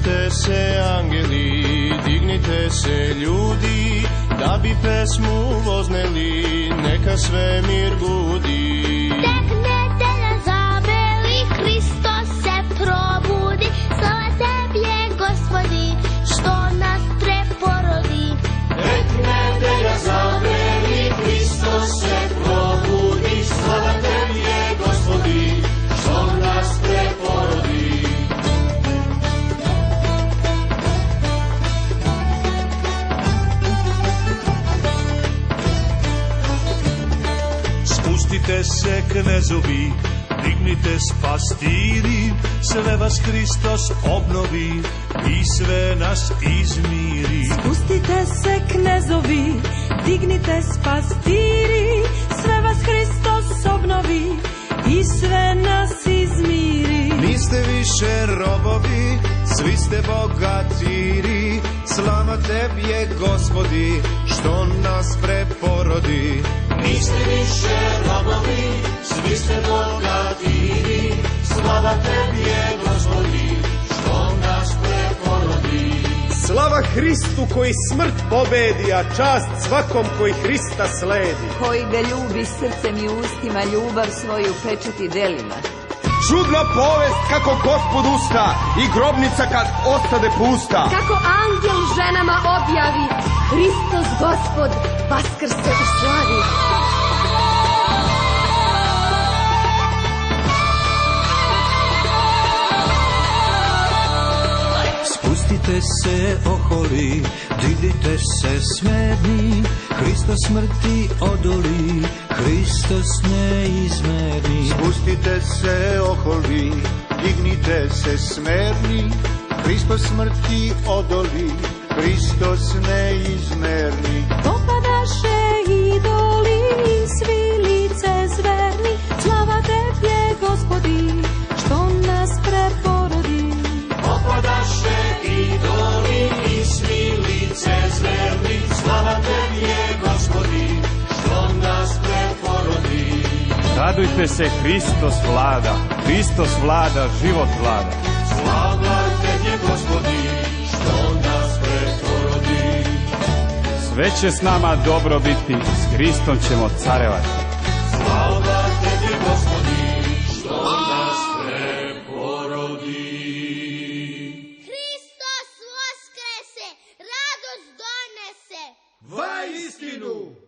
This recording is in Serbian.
Spustite se angeli, dignite se ljudi, da bi pesmu vozneli, neka svemir budi. Tek nedelja zabeli, Hristos se probudi, slava Tebje, Gospodi, što nas preporodi. Tek nedelja zabeli, Hristos se probudi, slava Tebje, Gospodi, što nas preporodi. Spustite se knezovi, dignite spastiri, sve vas Hristos obnovi i sve nas izmiri. Spustite se knezovi, dignite spastiri, sve vas Hristos obnovi i sve nas izmiri. Niste više robovi, svi ste bogatiri, slava Tebje, Gospodi, što nas preporodi. Niste više robovi, svi ste bogatiri, slava Tebje, Gospodi, što nas preporodi. Slava Hristu koji smrt pobedi, a čast svakom koji Hrista sledi. Koji ga ljubi srcem i ustima, ljubav svoju pečati delima. Čudna povest kako Gospod usta i grobnica kad ostade pusta. Kako anđel ženama objavi, Hristos Gospod vaskrse u slavi. Spustite se oholi, dignite se smedni, Hristos smrti odoli, Hristos neizmerni. Spustite se oholi, dignite se smerni, Hristos smrti odoli, Hristos neizmerni. Popadaše idoli i svi lice zverni, slava Tebje, Gospodi, što nas preporodi. Popadaše idoli i svi lice zverni, slava Tebje, Gospodi, što nas preporodi. Radujte se, Hristos vlada, Hristos vlada, život vlada. Slava Tebje, Gospodi, što nas preporodi. Sve će s nama dobro biti, s Hristom ćemo carevati. Slava Tebje, Gospodi, što nas preporodi. Hristos vaskrese, radost donese. Vaj istinu!